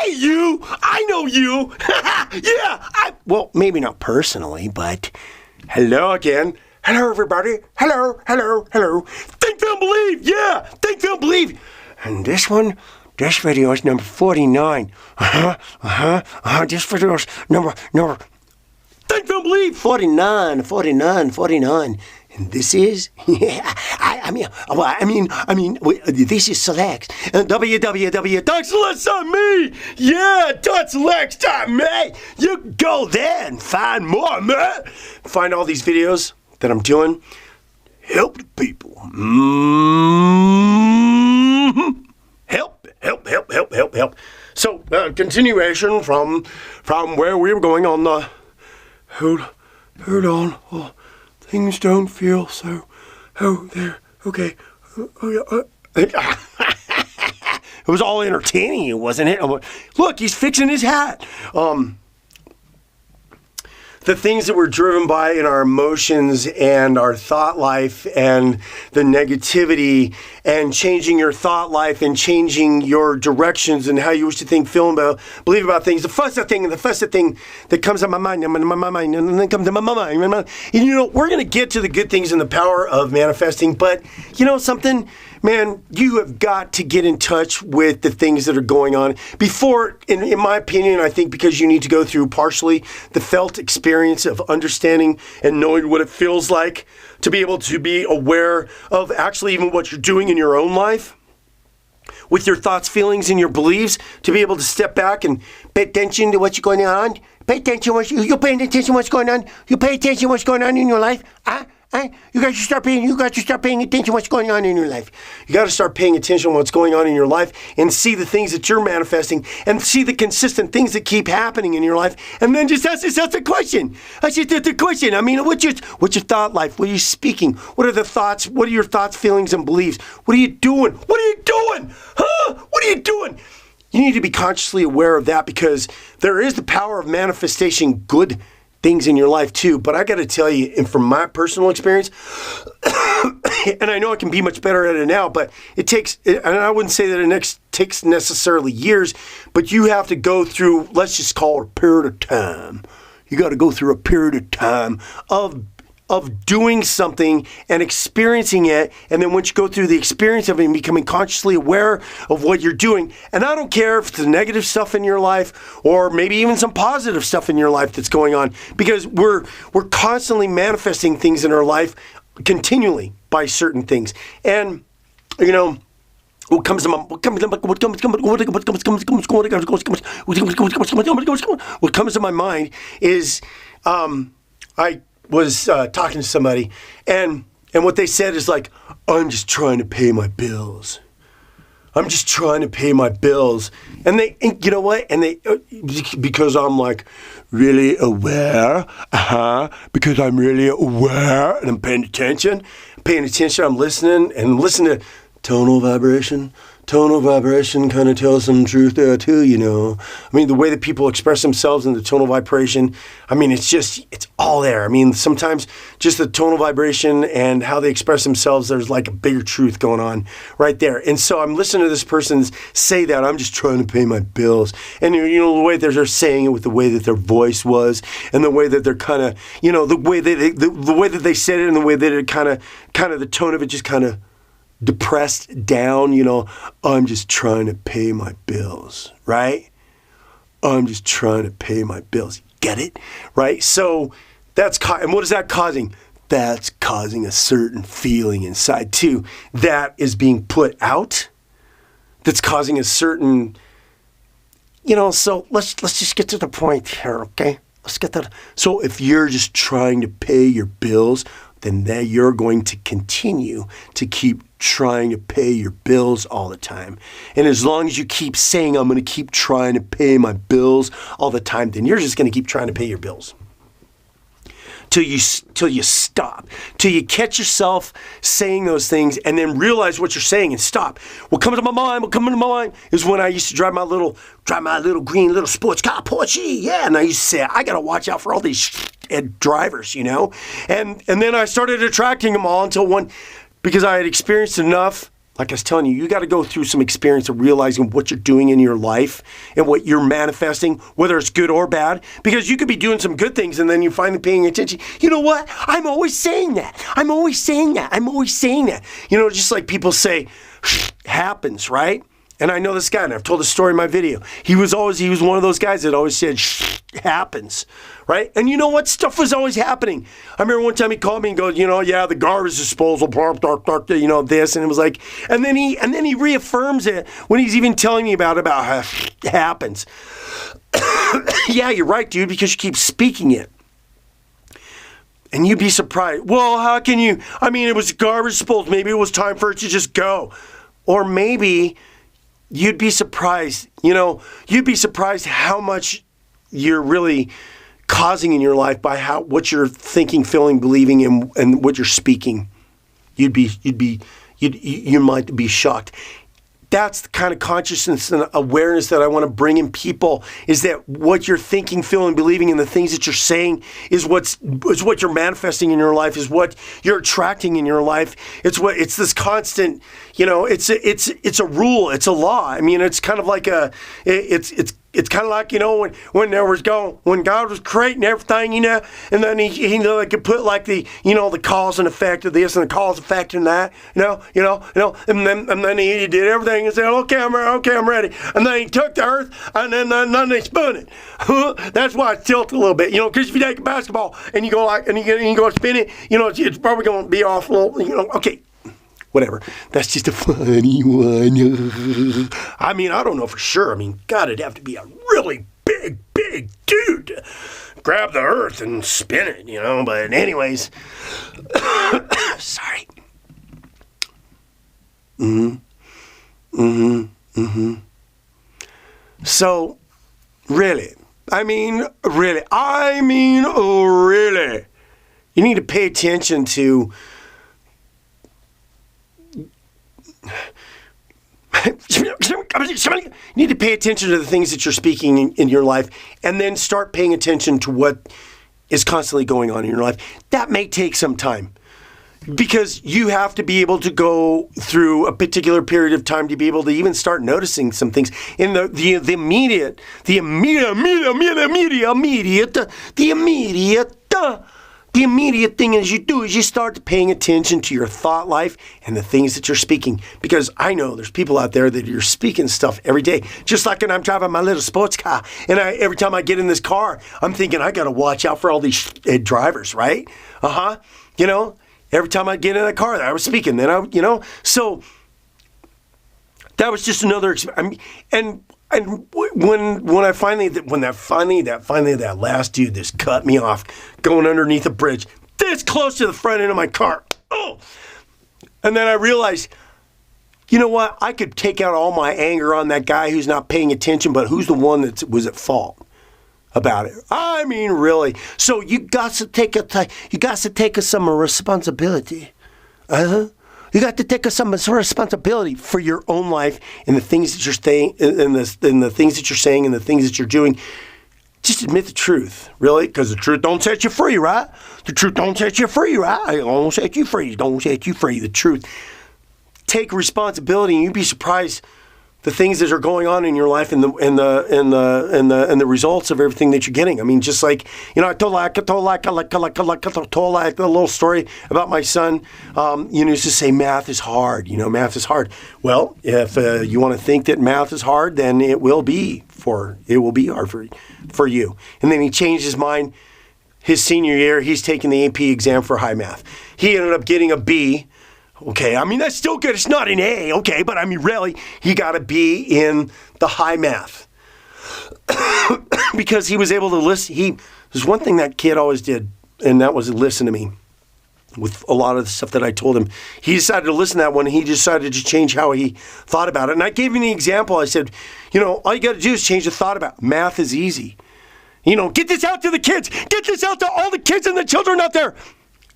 Hey, you! I know you! Yeah! Well, maybe not personally, but hello again. Hello, everybody. Hello. Think, Feel, Believe! Yeah! Think, Feel, Believe! And this video is number 49. This video is number... Think, Feel, Believe! 49. And this is, this is Selects. www.selects.me. Yeah, .selects.me. You go there and find more, man. Find all these videos that I'm doing. Help the people. Help. So, continuation from where we were going on the... Hold on. Oh. Things don't feel so... Oh, there. Okay. It was all entertaining, wasn't it? Look, he's fixing his hat. The things that we're driven by in our emotions and our thought life and the negativity and changing your thought life and changing your directions and how you wish to think, feel, about, believe about things. The first thing that comes to my mind, and then comes to my mind. And, we're going to get to the good things and the power of manifesting, but you know something? Man, you have got to get in touch with the things that are going on before, in my opinion, I think because you need to go through partially the felt experience of understanding and knowing what it feels like to be able to be aware of actually even what you're doing in your own life with your thoughts, feelings, and your beliefs, to be able to step back and pay attention to what's going on. Pay attention you're paying attention to what's going on. You pay attention to what's going on in your life. You got to start paying attention to what's going on in your life. You got to start paying attention to what's going on in your life and see the things that you're manifesting and see the consistent things that keep happening in your life. And then just ask yourself the question. What's your thought life? What are you speaking? What are the thoughts? What are your thoughts, feelings, and beliefs? What are you doing? What are you doing? You need to be consciously aware of that, because there is the power of manifestation good things in your life too. But I got to tell you, and from my personal experience, and I know I can be much better at it now, but it takes, and I wouldn't say that it takes necessarily years, but you have to go through, let's just call it a period of time. You got to go through a period of time of doing something and experiencing it, and then once you go through the experience of it and becoming consciously aware of what you're doing, and I don't care if it's the negative stuff in your life or maybe even some positive stuff in your life that's going on, because we're constantly manifesting things in our life continually by certain things. And what comes to my mind is I was talking to somebody, and what they said is like, I'm just trying to pay my bills. And you know what? And they, because I'm like really aware, because I'm really aware and I'm paying attention, I'm listening to tonal vibration. Tonal vibration kind of tells some truth there too, I mean, the way that people express themselves in the tonal vibration, I mean, it's all there. I mean, sometimes just the tonal vibration and how they express themselves, there's like a bigger truth going on right there. And so I'm listening to this person say that, I'm just trying to pay my bills. And the way that they're saying it with the way that their voice was and the way that they're kind of, the way that they said it and the way that it kind of the tone of it just kind of depressed down, I'm just trying to pay my bills, right? I'm just trying to pay my bills. Get it? Right? So and what is that causing? That's causing a certain feeling inside too that is being put out. That's causing a certain, so let's just get to the point here, okay? Let's get that. So if you're just trying to pay your bills, then you're going to continue to keep trying to pay your bills all the time. And as long as you keep saying, I'm going to keep trying to pay my bills all the time, then you're just going to keep trying to pay your bills. Till you stop, till you catch yourself saying those things and then realize what you're saying and stop. What comes to my mind is when I used to drive my little green little sports car, Porsche, yeah, and I used to say, I got to watch out for all these drivers, and then I started attracting them all until because I had experienced enough like I was telling you, you got to go through some experience of realizing what you're doing in your life and what you're manifesting, whether it's good or bad, because you could be doing some good things and then you're finally paying attention. You know what? I'm always saying that. I'm always saying that. I'm always saying that. You know, just like people say, happens, right? And I know this guy, and I've told the story in my video. He was one of those guys that always said, happens, right? And you know what? Stuff was always happening. I remember one time he called me and goes, yeah, the garbage disposal, this, and it was like, and then he reaffirms it when he's even telling me about how it happens. Yeah, you're right, dude, because you keep speaking it. And you'd be surprised. Well, how can you? I mean, it was garbage disposal. Maybe it was time for it to just go. Or maybe you'd be surprised, you'd be surprised how much you're really causing in your life by what you're thinking, feeling, believing, and what you're speaking. You might be shocked. That's the kind of consciousness and awareness that I want to bring in people, is that what you're thinking, feeling, believing, and the things that you're saying is what you're manifesting in your life, is what you're attracting in your life. It's this constant, it's a rule, it's a law. I mean, it's kind of like it's kind of like, when God was creating everything, and then he could put like the cause and effect of this and the cause and effect and that, and then he did everything and said, okay, I'm ready. And then he took the earth and then they spun it. That's why it tilts a little bit, because if you take a basketball and you go and you go spin it, it's probably going to be off a little, okay. Whatever. That's just a funny one. I mean, I don't know for sure. I mean, God, it'd have to be a really big dude to grab the earth and spin it, But anyways, sorry. So, really, you need to pay attention to you need to pay attention to the things that you're speaking in your life, and then start paying attention to what is constantly going on in your life. That may take some time, because you have to be able to go through a particular period of time to be able to even start noticing some things in the immediate thing is you start paying attention to your thought life and the things that you're speaking. Because I know there's people out there that you're speaking stuff every day. Just like when I'm driving my little sports car, and every time I get in this car, I'm thinking I got to watch out for all these drivers, right? Every time I get in a car, I was speaking. Then so that was just another. And when that last dude just cut me off going underneath a bridge this close to the front end of my car. Oh! And then I realized, you know what? I could take out all my anger on that guy who's not paying attention, but who's the one that was at fault about it? I mean, really. So you got to take some responsibility. You got to take some responsibility for your own life and the things that you're saying, and the things that you're saying, and the things that you're doing. Just admit the truth, really, because the truth don't set you free, right? The truth don't set you free, right? It don't set you free. Don't set you free. The truth. Take responsibility, and you'd be surprised the things that are going on in your life and the results of everything that you're getting. I mean, just like, I told the little story about my son. Used to say math is hard. Math is hard. Well, if you want to think that math is hard, then it will be hard for you. And then he changed his mind. His senior year, he's taking the AP exam for high math. He ended up getting a B. Okay, I mean, that's still good. It's not an A, okay, but I mean, really, he got a B in the high math. Because he was able to listen. There's one thing that kid always did, and that was listen to me with a lot of the stuff that I told him. He decided to listen to that one, and he decided to change how he thought about it. And I gave him the example. I said, all you got to do is change the thought about it. Math is easy. Get this out to the kids. Get this out to all the kids and the children out there.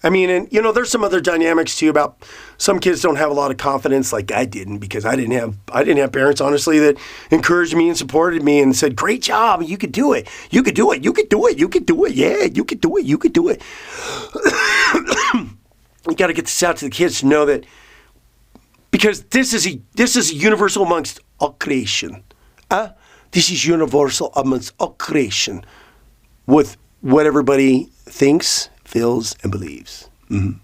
I mean, and there's some other dynamics too about some kids don't have a lot of confidence like I didn't, because I didn't have parents, honestly, that encouraged me and supported me and said, great job, you could do it. You could do it. You could do it. You could do it. Yeah, you could do it. You could do it. You got to get this out to the kids to know that Because this is universal amongst all creation. This is universal amongst all creation with what everybody thinks, feels, and believes. Mm-hmm.